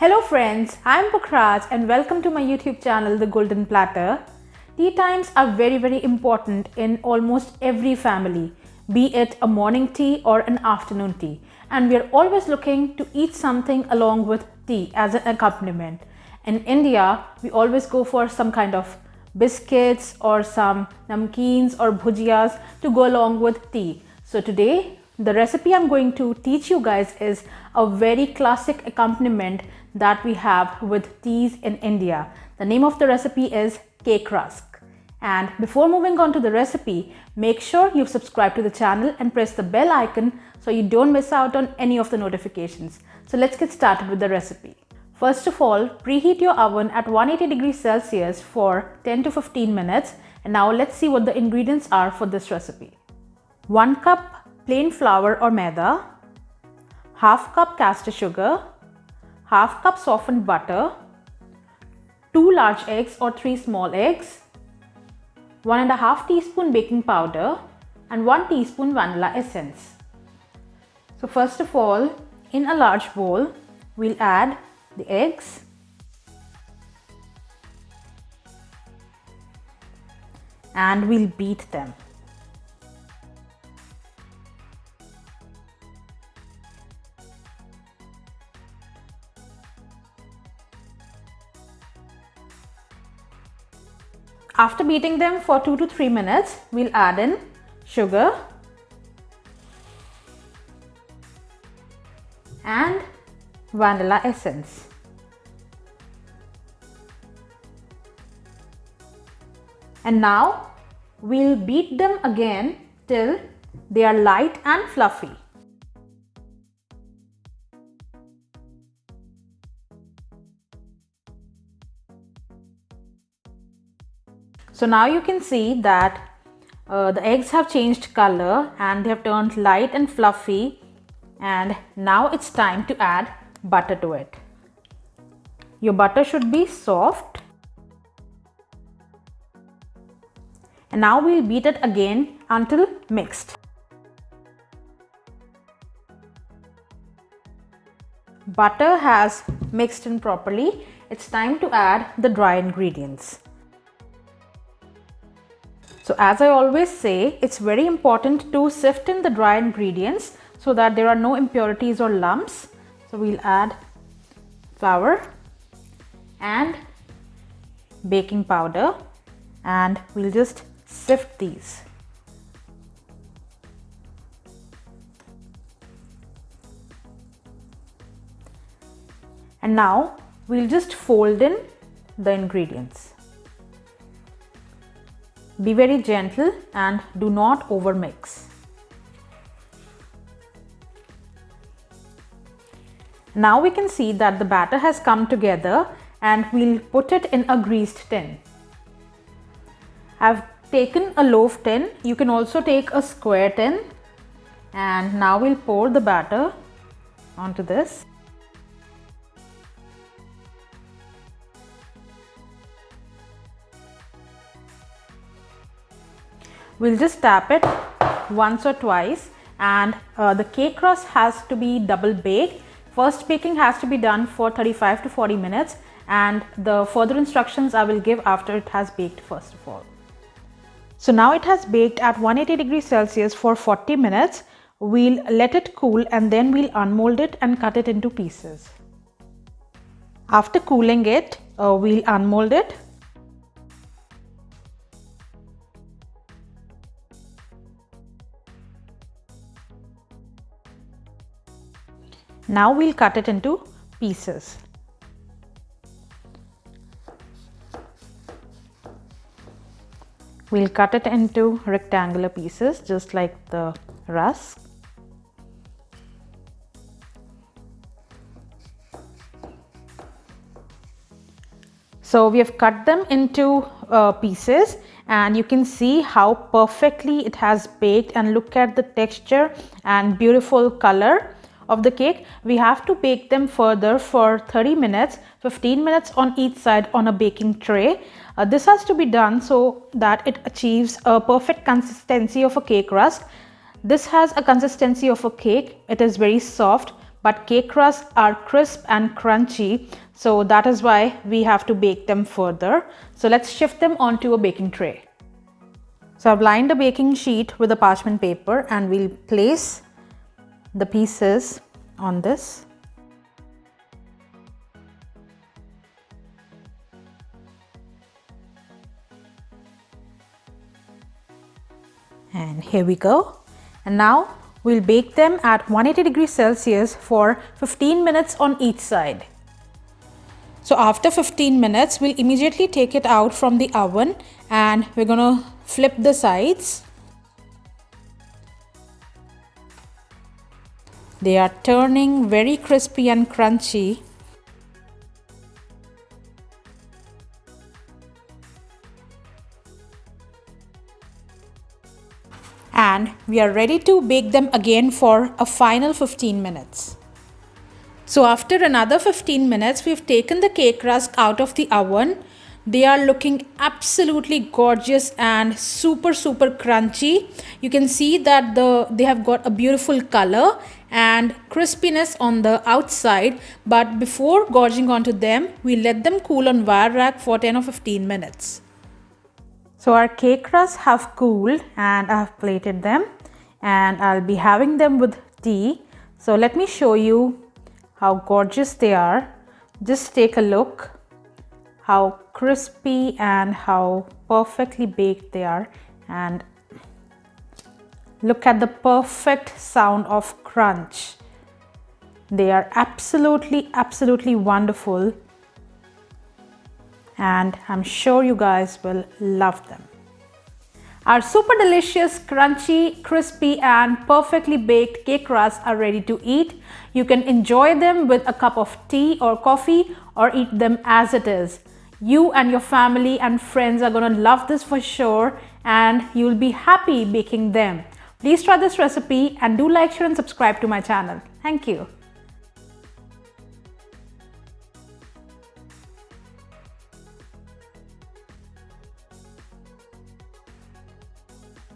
Hello friends, I am Pukhraj and welcome to my YouTube channel The Golden Platter. Tea times are very important in almost every family, be it a morning tea or an afternoon tea, and we are always looking to eat something along with tea as an accompaniment. In India, we always go for some kind of biscuits or some namkeens or bhujiyas to go along with tea. So today the recipe I'm going to teach you guys is a very classic accompaniment that we have with teas in India. The name of the recipe is cake rusk. And before moving on to the recipe, make sure you've subscribed to the channel and press the bell icon so you don't miss out on any of the notifications. So let's get started with the recipe. First of all, preheat your oven at 180 degrees Celsius for 10 to 15 minutes. And now let's see what the ingredients are for this recipe. 1 cup plain flour or maida, half cup castor sugar, half cup softened butter, 2 large eggs or 3 small eggs, 1.5 teaspoon baking powder and 1 teaspoon vanilla essence. So first of all, in a large bowl, we'll add the eggs, and we'll beat them. After beating them for 2 to 3 minutes, we'll add in sugar and vanilla essence. And now we'll beat them again till they are light and fluffy. So now you can see that the eggs have changed color and they have turned light and fluffy, and now it's time to add butter to it. Your butter should be soft. And now we'll beat it again until mixed. Butter has mixed in properly. It's time to add the dry ingredients. So as I always say, it's very important to sift in the dry ingredients so that there are no impurities or lumps. So we'll add flour and baking powder and we'll just sift these. And now we'll just fold in the ingredients. Be very gentle and do not overmix. Now we can see that the batter has come together and we'll put it in a greased tin. I've taken a loaf tin. You can also take a square tin. And now we'll pour the batter onto this. We'll just tap it once or twice, and the cake crust has to be double baked. First baking has to be done for 35 to 40 minutes and the further instructions I will give after it has baked first of all. So now it has baked at 180 degrees Celsius for 40 minutes. We'll let it cool and then we'll unmold it and cut it into pieces. After cooling it, we'll unmold it. Now we'll cut it into pieces. We'll cut it into rectangular pieces just like the rusk. So we have cut them into pieces and you can see how perfectly it has baked, and look at the texture and beautiful color of the cake. We have to bake them further for 30 minutes, 15 minutes on each side on a baking tray. This has to be done so that it achieves a perfect consistency of a cake rusk. This has a consistency of a cake. It is very soft, but cake rusks are crisp and crunchy, so that is why we have to bake them further. So let's shift them onto a baking tray. So I've lined a baking sheet with a parchment paper and we'll place the pieces on this. And here we go. And now we'll bake them at 180 degrees Celsius for 15 minutes on each side. So after 15 minutes, we'll immediately take it out from the oven and we're gonna flip the sides. They are turning very crispy and crunchy. And we are ready to bake them again for a final 15 minutes. So after another 15 minutes, we've taken the cake rusk out of the oven. They are looking absolutely gorgeous and super crunchy. You can see that they have got a beautiful color and crispiness on the outside. But before gorging onto them, we let them cool on wire rack for 10 or 15 minutes. So our cake rusks have cooled and I have plated them and I'll be having them with tea. So let me show you how gorgeous they are. Just take a look how crispy and how perfectly baked they are, and look at the perfect sound of crunch. They are absolutely wonderful. And I'm sure you guys will love them. Our super delicious, crunchy, crispy and perfectly baked cake rusks are ready to eat. You can enjoy them with a cup of tea or coffee or eat them as it is. You and your family and friends are going to love this for sure and you'll be happy baking them. Please try this recipe and do like, share and subscribe to my channel. Thank you.